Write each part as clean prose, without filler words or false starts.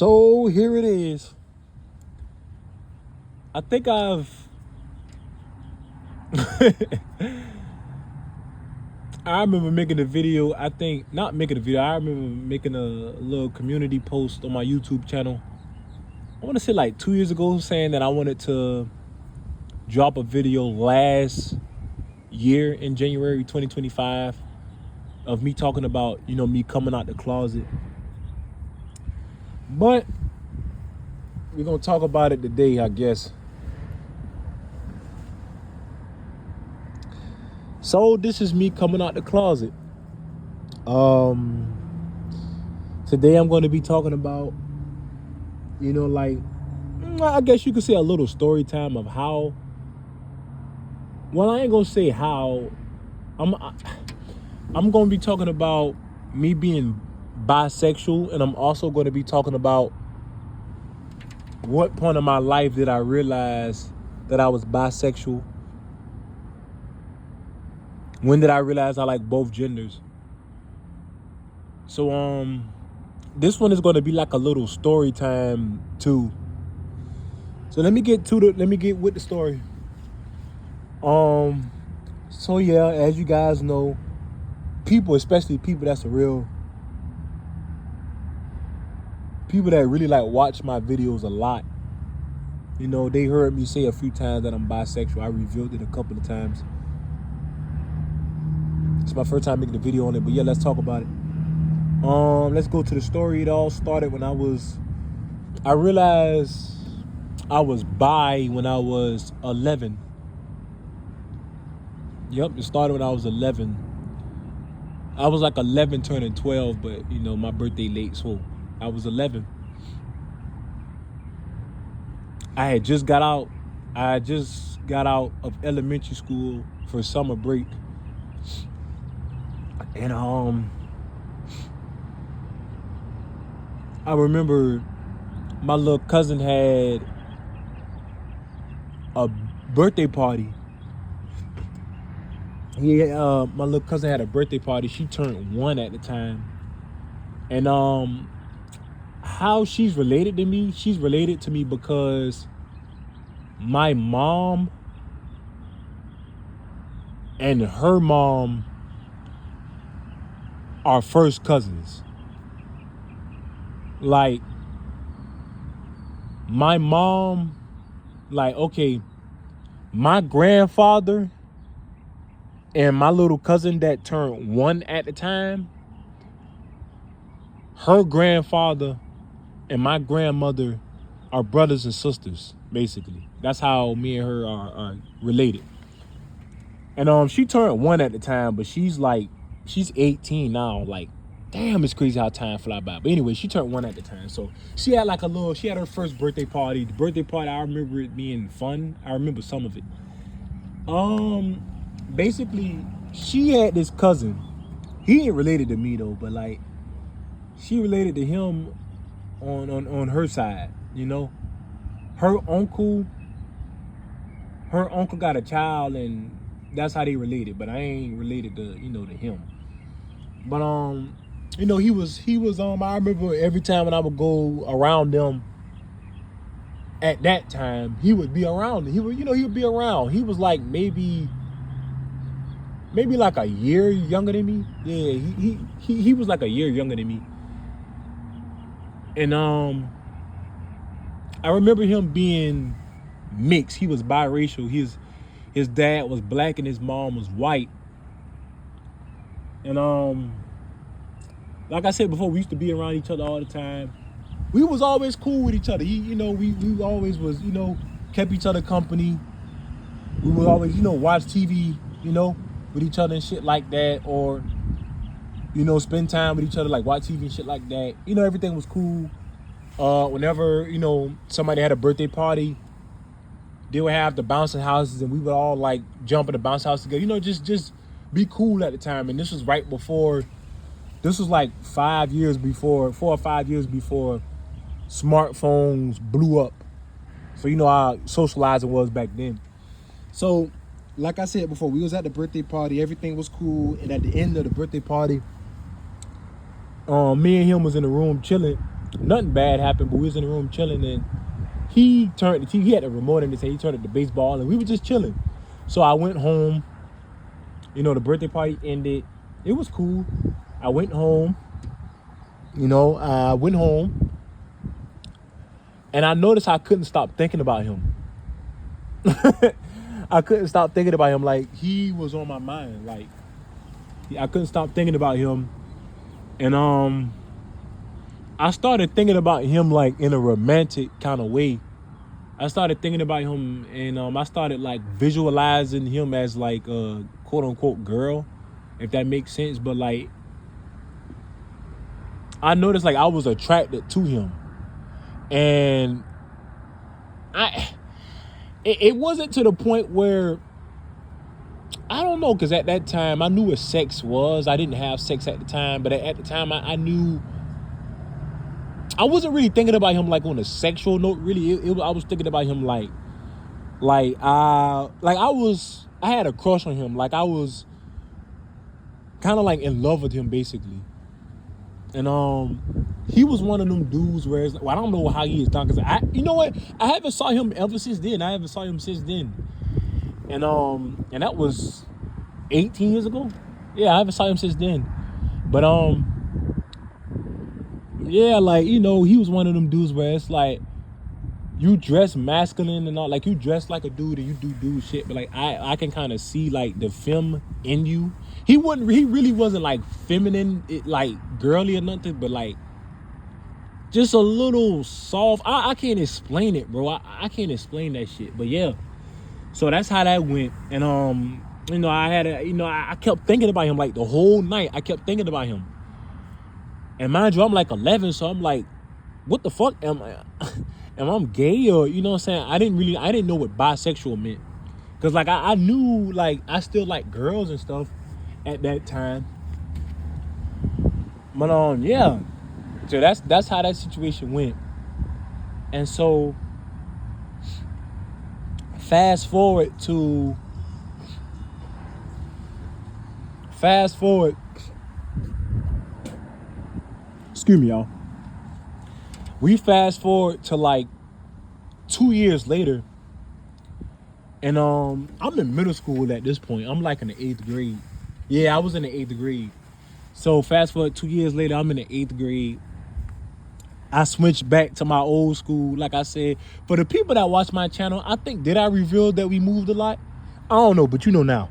So here it is. I think I remember making a video. Not making a video. I remember making a little community post on my YouTube channel. I want to say like 2 years ago, saying that I wanted to drop a video last year in January 2025 of me talking about, me coming out the closet. But we're going to talk about it today, I guess. So this is me coming out the closet. Today I'm going to be talking about, I guess you could say a little story time of how. Well, I ain't gonna say how. I'm gonna be talking about me being bisexual, and I'm also going to be talking about what point in my life did I realize that I was bisexual. When did I realize I like both genders? So this one is going to be like a little story time too. So let me get with the story. So yeah, as you guys know, people, especially people that really like watch my videos a lot, they heard me say a few times that I'm bisexual. I revealed it a couple of times. It's my first time making a video on it, but yeah, let's talk about it. Let's go to the story. It all started when I realized I was bi when I was 11. Yep, it started when I was 11. I was like 11 turning 12, but my birthday late, so I was 11. I just got out of elementary school for summer break. And I remember my little cousin had a birthday party. My little cousin had a birthday party. She turned 1 at the time. And how she's related to me? She's related to me because my mom and her mom are first cousins. Like, my mom, my grandfather and my little cousin that turned 1 at the time, her grandfather and my grandmother are brothers and sisters, basically. That's how me and her are related. And she turned 1 at the time, but she's 18 now. Like, damn, it's crazy how time fly by. But anyway, she turned 1 at the time. So she had her first birthday party. The birthday party, I remember it being fun. I remember some of it. Basically, she had this cousin. He ain't related to me though, but she related to him on her side, Her uncle got a child, and that's how they related, but I ain't related to, to him. But he was I remember every time when I would go around them at that time, he would be around. He would be around. He was like maybe like a year younger than me. Yeah, he was like a year younger than me. And I remember him being mixed. He was biracial. His dad was black and his mom was white. And like I said before, we used to be around each other all the time. We was always cool with each other. We always was, kept each other company. We would always, watch TV, with each other and shit like that, or spend time with each other, like watch TV and shit like that. Everything was cool. Whenever somebody had a birthday party, they would have the bouncing houses, and we would all like jump in the bounce house together. Just be cool at the time. And this was right before. This was like 4 or 5 years before smartphones blew up. So how socializing was back then. So, like I said before, we was at the birthday party. Everything was cool. And at the end of the birthday party, me and him was in the room chilling. Nothing bad happened, but we was in the room chilling, and he turned the TV. He had a remote in his hand. He turned it to baseball, and we were just chilling. So I went home. You know, the birthday party ended. It was cool. I went home. You know, I went home, and I noticed I couldn't stop thinking about him. I couldn't stop thinking about him. Like, he was on my mind. Like, I couldn't stop thinking about him. And I started thinking about him like in a romantic kind of way. I started thinking about him, and I started like visualizing him as like a quote unquote girl, if that makes sense. But like, I noticed like I was attracted to him, and it wasn't to the point where, I don't know, because at that time I knew what sex was. I didn't have sex at the time, but at the time I knew. I wasn't really thinking about him like on a sexual note. Really, I was thinking about him like I had a crush on him. Like, I was kind of like in love with him basically. And he was one of them dudes where it's, well, I don't know how he is now, because you know what, I haven't saw him ever since then. And that was 18 years ago. Yeah, I haven't saw him since then. But yeah, like, you know, he was one of them dudes where it's like, you dress masculine and all, like you dress like a dude and you do dude shit, but like I can kind of see like the femme in you. He really wasn't like feminine, like girly or nothing, but like just a little soft. I can't explain it, bro. I can't explain that shit. But yeah, so that's how that went. And you know, I kept thinking about him like the whole night. I kept thinking about him. And mind you, I'm like 11, so I'm like, what the fuck am I? Am I gay, or, you know what I'm saying? I didn't know what bisexual meant. Cause like I knew like I still like girls and stuff at that time. But yeah. So that's how that situation went. And so fast forward. Excuse me, y'all. We fast forward to like 2 years later, and I'm in middle school at this point. I'm like in the 8th grade. Yeah, I was in the 8th grade. So fast forward 2 years later, I'm in the 8th grade. I switched back to my old school, like I said. For the people that watch my channel, I think, did I reveal that we moved a lot? I don't know, but you know now.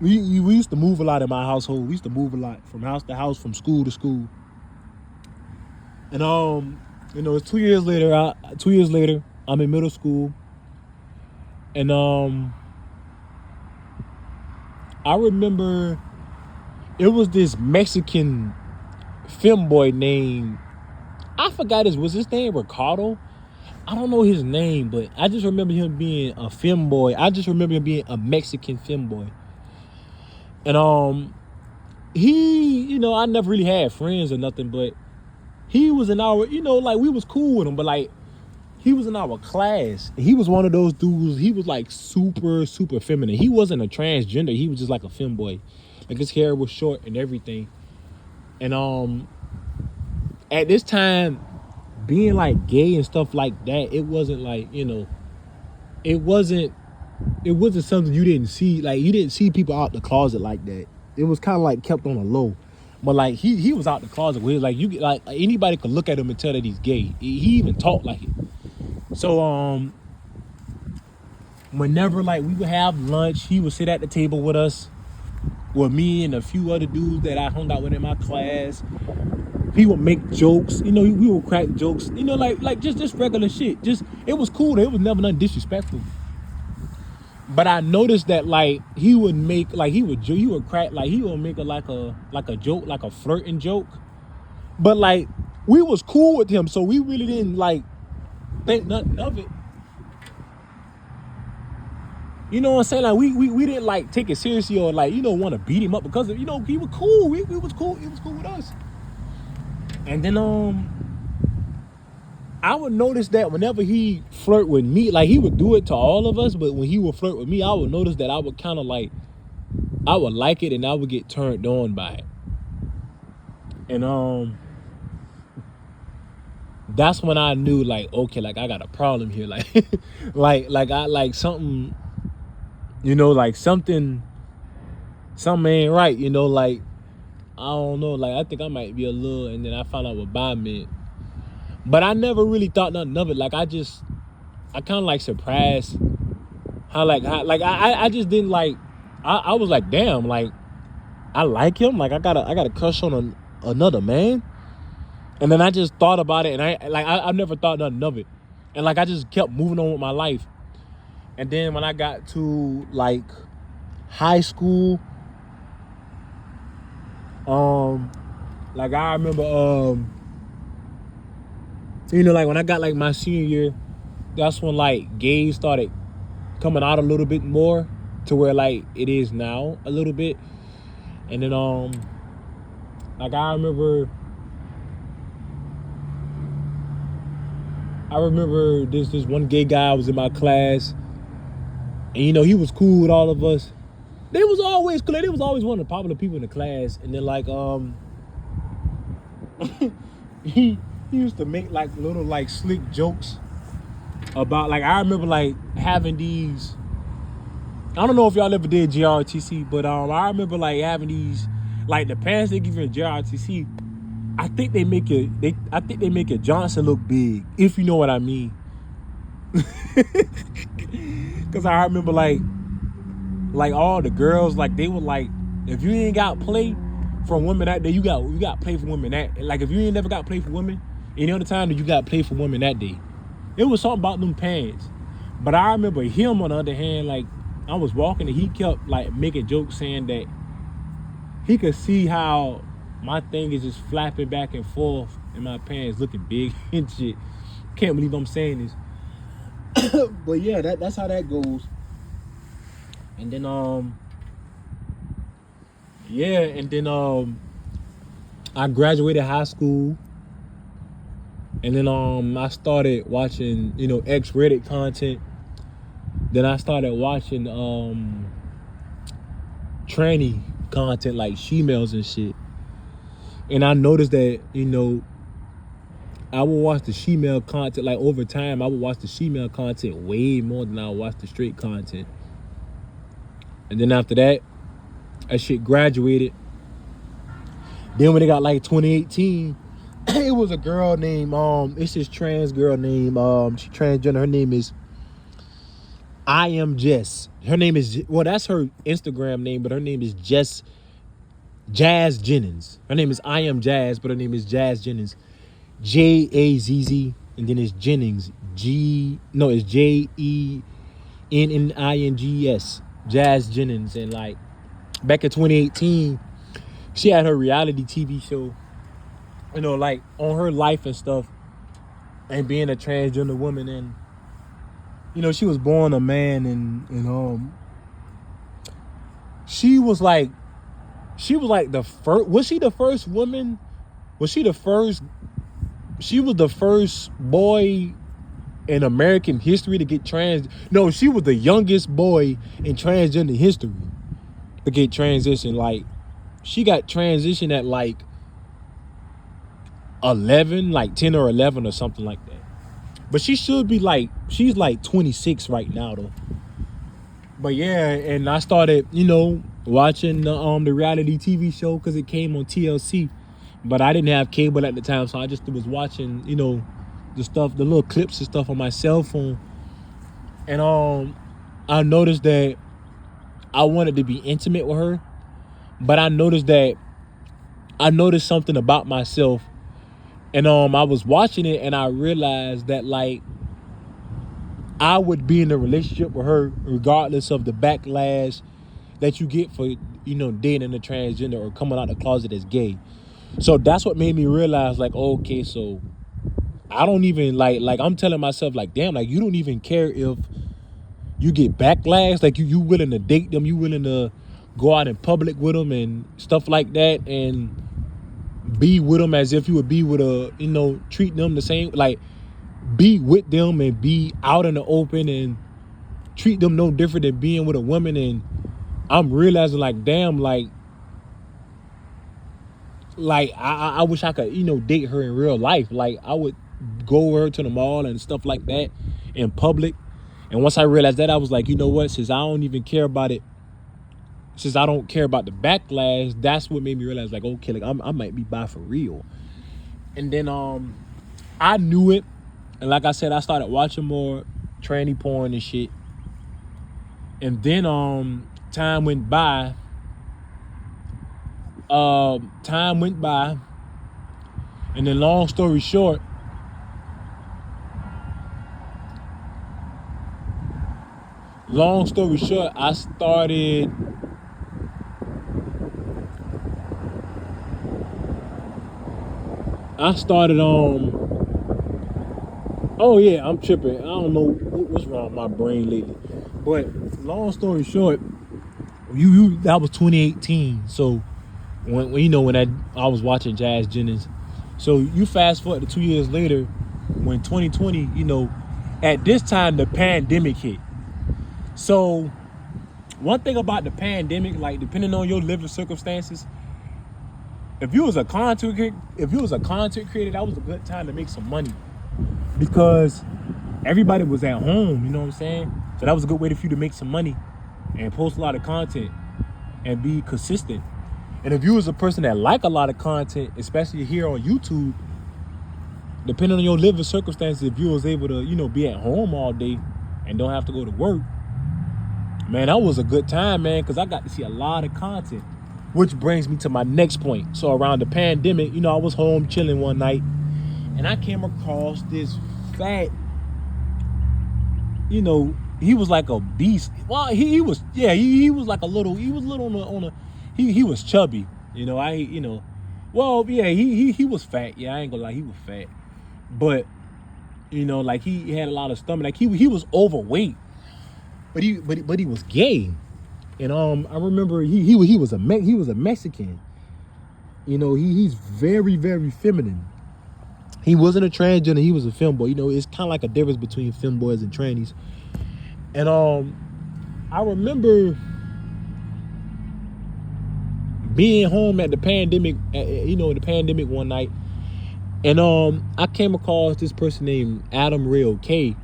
we used to move a lot in my household. We used to move a lot from house to house, from school to school. And you know, it's 2 years later. 2 years later, I'm in middle school, and I remember it was this Mexican femboy named, I forgot was his name Ricardo? I don't know his name, but I just remember him being a femboy. I just remember him being a Mexican femboy, and he, you know, I never really had friends or nothing, but he was in our, you know, like we was cool with him, but like he was in our class. He was one of those dudes. He was like super, super feminine. He wasn't a transgender. He was just like a femboy. Like, his hair was short and everything. And at this time, being like gay and stuff like that, it wasn't like, you know, it wasn't something you didn't see. Like, you didn't see people out the closet like that. It was kind of like kept on a low. But like he was out the closet where like you like anybody could look at him and tell that he's gay. He even talked like it. So whenever like we would have lunch, he would sit at the table with us, with me and a few other dudes that I hung out with in my class. He would make jokes, you know, we would crack jokes, you know, like just regular shit. Just, it was cool. It was never nothing disrespectful. But I noticed that like he would make like he would crack, like he would make like a joke, like a flirting joke. But like we was cool with him, so we really didn't like think nothing of it. You know what I'm saying? Like we didn't like take it seriously or like, you know, want to beat him up because of, you know, he was cool. We was cool. He was cool with us. And then I would notice that whenever he flirt with me, like he would do it to all of us, but when he would flirt with me, I would notice that I would kind of like, I would like it and I would get turned on by it. And that's when I knew, like, okay, like I got a problem here, like, like I like something, like something ain't right, like I don't know, like I think I might be a little, and then I found out what bi meant, but I never really thought nothing of it. Like I kind of like surprised how I just didn't like. I was like, damn, like I like him, like I got a crush on another man. And then I just thought about it, and I've never thought nothing of it, and like I just kept moving on with my life. And then when I got to like high school, like I remember, like when I got like my senior year, that's when like gays started coming out a little bit more to where like it is now a little bit. And then like I remember this one gay guy was in my class, and he was cool with all of us. They was always cool. They was always one of the popular people in the class. And then like he used to make like little like slick jokes about, like, I remember like having these, I don't know if y'all ever did JROTC, but I remember like having these, like the pants they give you in JROTC. I think they make it Johnson look big, if you know what I mean. Cause I remember like all the girls, like they were like, if you ain't got play from women that day, you got play for women that, like if you ain't never got play for women any other time, that you got play for women that day. It was something about them pants. But I remember him on the other hand, like I was walking and he kept like making jokes saying that he could see how my thing is just flapping back and forth in my pants looking big and shit. Can't believe I'm saying this. But yeah, that's how that goes. And then I graduated high school, and then I started watching X-rated content. Then I started watching tranny content like shemales and shit. And I noticed that I would watch the shemale content, like over time I would watch the shemale content way more than I would watch the straight content. And then after that shit graduated. Then when it got like 2018, it was a girl named it's this trans girl named she transgender. Her name is I Am Jess. Her name is, well, that's her Instagram name, but her name is Jazz Jennings. Her name is I Am Jazz, but her name is Jazz Jennings. Jazz, and then it's Jennings. It's Jennings. Jazz Jennings. And like back in 2018, she had her reality TV show, like on her life and stuff, and being a transgender woman. And she was born a man, and she was like the first. Was she the first woman? Was she the first? She was the first boy in American history to get trans. No, she was the youngest boy in transgender history to get transitioned. Like, she got transitioned at like 11, like 10 or 11 or something like that. But she should be like, she's like 26 right now though. But yeah, and I started, watching the reality TV show because it came on TLC. But I didn't have cable at the time, so I just was watching, the stuff, the little clips and stuff on my cell phone. And I noticed that I wanted to be intimate with her, but I noticed something about myself. And I was watching it, and I realized that like I would be in a relationship with her regardless of the backlash that you get for dating a transgender or coming out the closet as gay. So that's what made me realize, like, okay, so I don't even like I'm telling myself, like, damn, like you don't even care if you get backlash. Like you willing to date them, you willing to go out in public with them and stuff like that, and be with them as if you would be with treat them the same, like be with them and be out in the open and treat them no different than being with a woman. And I'm realizing, like, damn, like I wish I could, date her in real life. Like I would go with her to the mall and stuff like that in public. And once I realized that, I was like, you know what? Since I don't even care about it, since I don't care about the backlash, that's what made me realize, like, okay, like I might be bi for real. And then I knew it, and like I said, I started watching more tranny porn and shit. And then time went by. And then long story short, I started oh yeah, I'm tripping. I don't know what's wrong with my brain lately. But long story short, you that was 2018. So when you know, when I was watching Jazz Jennings. So you fast forward to 2 years later, when 2020, you know, at this time the pandemic hit. So one thing about the pandemic, like, depending on your living circumstances, if you was a content creator, that was a good time to make some money, because everybody was at home, you know what I'm saying? So that was a good way for you to make some money and post a lot of content and be consistent. And if you was a person that like a lot of content, especially here on YouTube, depending on your living circumstances, if you was able to, you know, be at home all day and don't have to go to work, man, that was a good time, man, because I got to see a lot of content. Which brings me to my next point. So around the pandemic, you know, I was home chilling one night, and I came across this fat, you know, he was like a beast. Well, he was like a little, he was little on a he was chubby, you know. Well, yeah, he was fat. Yeah, I ain't gonna lie, he was fat. But, you know, like, he had a lot of stomach. Like, he was overweight. But he was gay. And I remember he was a Mexican. You know, he's very, very feminine. He wasn't a transgender, he was a femboy. You know, it's kind of like a difference between femboys and trannies. And I remember being home at the pandemic, the pandemic one night, and I came across this person named Adam Real K.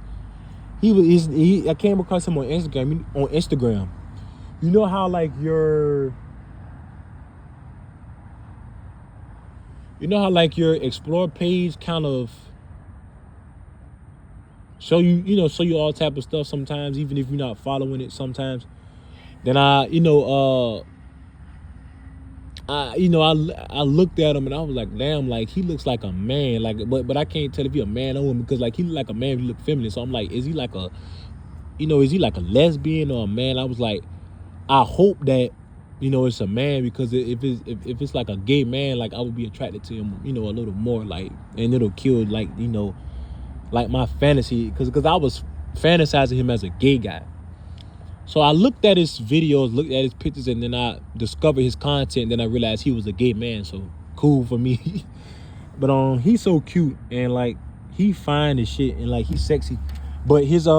I came across him on Instagram. You know how, like, your explore page kind of show you all type of stuff sometimes, even if you're not following it sometimes. Then I looked at him and I was like, damn, like, he looks like a man, like, but I can't tell if he a man or woman, because, like, he look like a man, he look feminine. So I'm like, is he like a lesbian or a man? I was like, I hope that, you know, it's a man, because if it's like a gay man, like, I would be attracted to him, you know, a little more, like, and it'll kill, like, you know, like, my fantasy, because I was fantasizing him as a gay guy. So I looked at his videos, looked at his pictures, and then I discovered his content. Then I realized he was a gay man. So cool for me. But he's so cute, and, like, he fine as shit, and, like, he's sexy. But his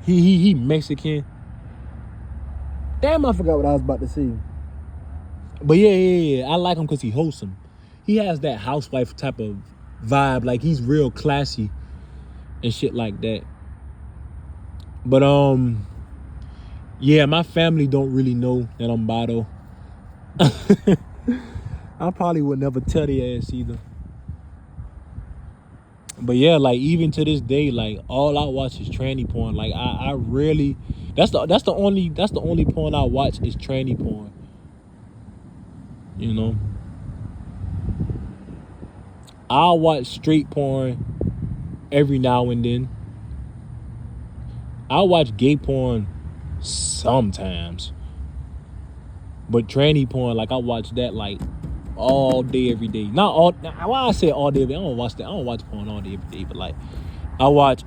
he Mexican. Damn, I forgot what I was about to say. But yeah, I like him because he wholesome. He has that housewife type of vibe. Like, he's real classy and shit like that. But yeah, my family don't really know that I'm bi though. I probably would never tell their ass either. But yeah, like, even to this day, like, all I watch is tranny porn. Like, I really, that's the only porn I watch is tranny porn. You know, I'll watch straight porn every now and then. I'll watch gay porn sometimes. But tranny porn, like, I watch that, like, all day, every day. Not all. Why I say all day, I don't watch that. I don't watch porn all day, every day. But, like, I watch,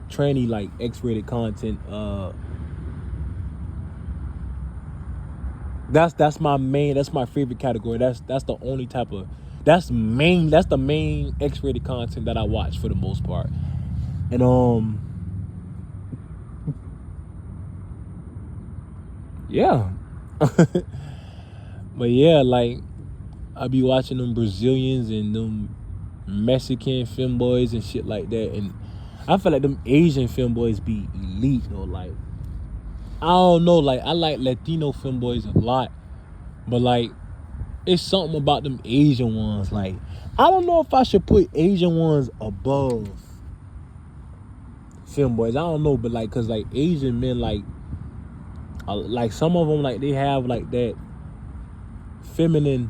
tranny, like, X-rated content. That's my favorite category. That's the only type of. That's the main X-rated content that I watch for the most part. And yeah. But yeah, like I be watching them Brazilians and them Mexican femboys and shit like that, and I feel like them Asian femboys be elite though. Like I don't know, like I like Latino femboys a lot, but like it's something about them Asian ones. Like I don't know if I should put Asian ones above femboys. I don't know, but like, cause like Asian men, like some of them, like they have like that feminine,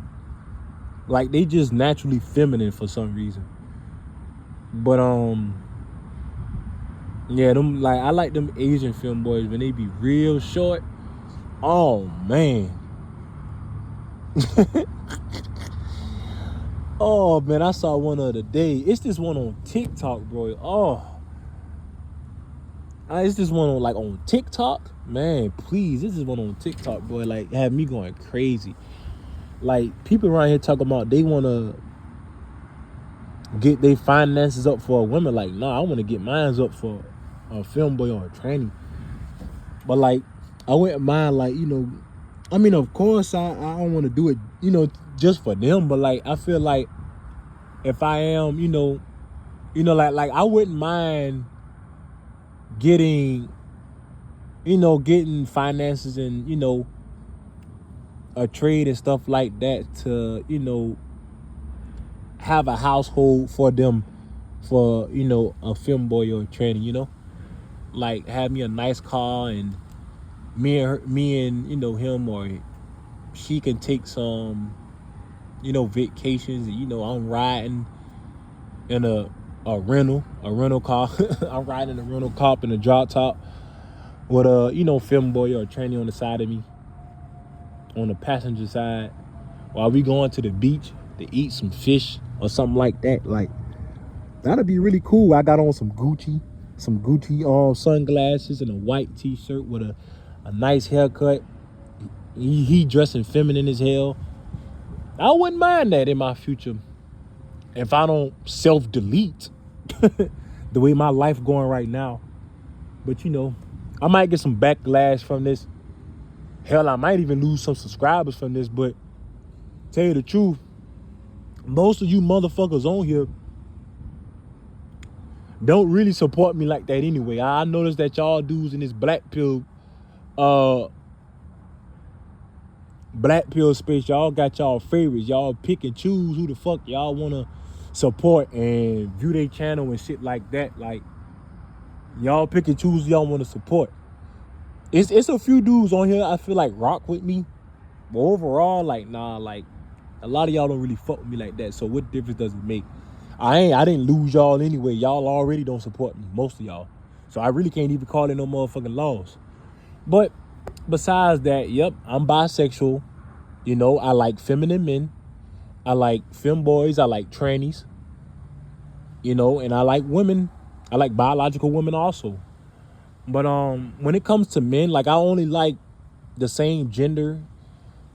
like they just naturally feminine for some reason. But yeah, them like I like them Asian femboys when they be real short. Oh man. Oh man, I saw one the other day. It's this one on TikTok, bro. It's this one on TikTok. Man, please, this is one on TikTok, bro. Like have me going crazy. Like people around here talking about they wanna get their finances up for a woman. Like, nah, I wanna get mine up for a femboy or a tranny. But like I wouldn't mind, like, I mean, of course I don't want to do it, just for them, but like I feel like if I am, like I wouldn't mind getting finances and a trade and stuff like that to have a household for them, for a femboy or a tranny, like have me a nice car, and me and him, or she can take some vacations, and I'm riding in a rental car. I'm riding in a rental car in a drop top with a femboy or a tranny on the side of me, on the passenger side, while we going to the beach to eat some fish or something like that. Like that'd be really cool. I got on some Gucci sunglasses and a white t-shirt with a nice haircut. He dressing feminine as hell. I wouldn't mind that in my future if I don't self-delete the way my life going right now. But I might get some backlash from this. Hell, I might even lose some subscribers from this. But tell you the truth, most of you motherfuckers on here don't really support me like that anyway. I noticed that y'all dudes in this black pill space, y'all got y'all favorites. Y'all pick and choose who the fuck y'all wanna support and view their channel and shit like that. Like y'all pick and choose who y'all wanna support. It's a few dudes on here I feel like rock with me, but overall, like, nah, like a lot of y'all don't really fuck with me like that. So what difference does it make? I didn't lose y'all anyway. Y'all already don't support me, most of y'all. So I really can't even call it no motherfucking loss. But besides that, yep, I'm bisexual. I like feminine men. I like femboys. I like trannies. And I like women. I like biological women also. But when it comes to men, like I only like the same gender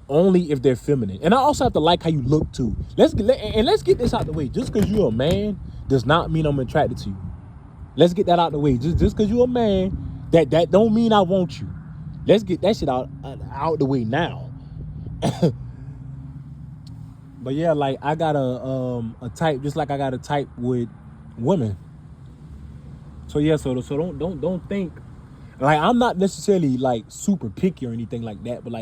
only if they're feminine. And I also have to like how you look too. Let's get this out the way. Just because you're a man does not mean I'm attracted to you. Let's get that out the way. Just because you're a man, that don't mean I want you. Let's get that shit out the way now. But yeah, like I got a type, just like I got a type with women. So yeah, so don't think like I'm not necessarily like super picky or anything like that, but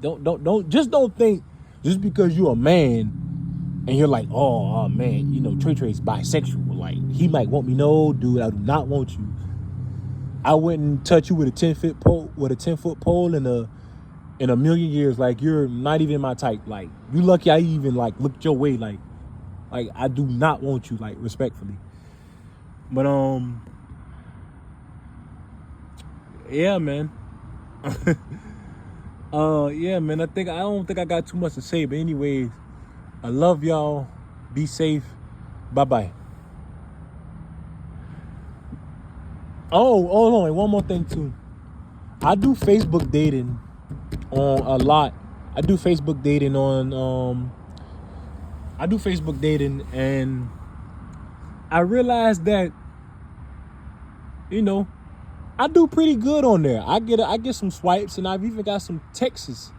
don't think just because you're a man and you're like, oh man, Trey's bisexual, like he might want me. No, dude, I do not want you. I wouldn't touch you with a 10-foot pole in a million years. Like you're not even my type. Like you lucky I even like looked your way. Like I do not want you, like respectfully. But yeah, man. Yeah, man. I don't think I got too much to say. But anyways, I love y'all. Be safe. Bye-bye. Oh, hold on. One more thing too. I do Facebook dating on a lot. I do Facebook dating and I realized that I do pretty good on there. I get some swipes, and I've even got some texts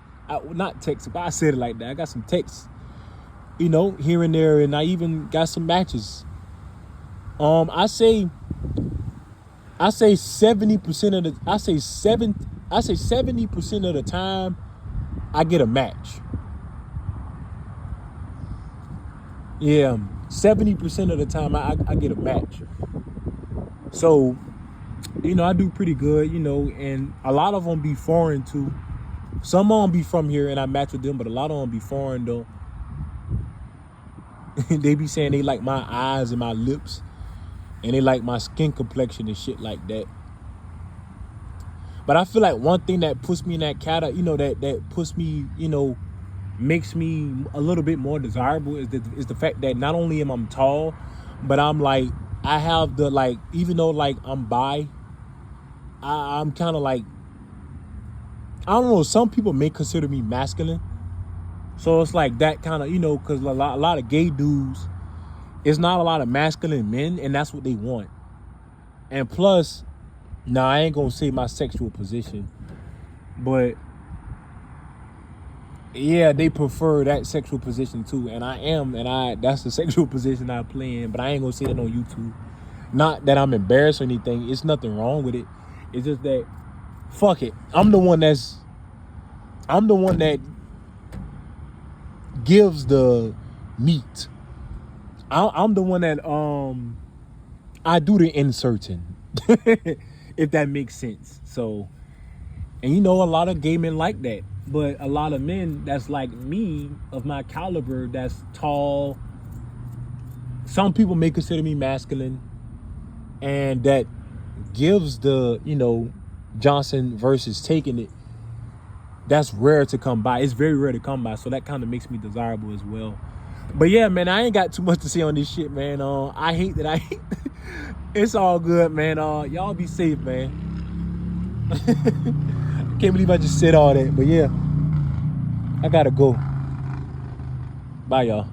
not texts, but I said it like that. I got some texts, you know, here and there, and I even got some matches. I say 70% of the I say 70% of the time I get a match. Yeah, 70% of the time I get a match. So, you know, I do pretty good, you know, and a lot of them be foreign too. Some of them be from here and I match with them, but a lot of them be foreign though. They be saying they like my eyes and my lips, and they like my skin complexion and shit like that. But I feel like one thing that puts me in that category, you know, that puts me, you know, makes me a little bit more desirable is the fact that not only am I tall, but I'm like, I have the, like, even though like I'm bi, I'm kind of like, I don't know, some people may consider me masculine. So it's like that kind of, you know, because a lot of gay dudes, it's not a lot of masculine men, and that's what they want. And plus, now I ain't gonna say my sexual position, but yeah, they prefer that sexual position too. And that's the sexual position I play in, but I ain't gonna say that on YouTube. Not that I'm embarrassed or anything. It's nothing wrong with it. It's just that, fuck it. I'm the one that gives the meat. I'm the one that I do the inserting. If that makes sense. So, and you know, a lot of gay men like that, but a lot of men that's like me, of my caliber, that's tall, some people may consider me masculine, and that gives the, you know, Johnson versus taking it, that's rare to come by. It's very rare to come by, so that kind of makes me desirable as well. But yeah, man, I ain't got too much to say on this shit, man. I hate that it's all good, man. Y'all be safe, man. Can't believe I just said all that, but yeah, I gotta go. Bye, y'all.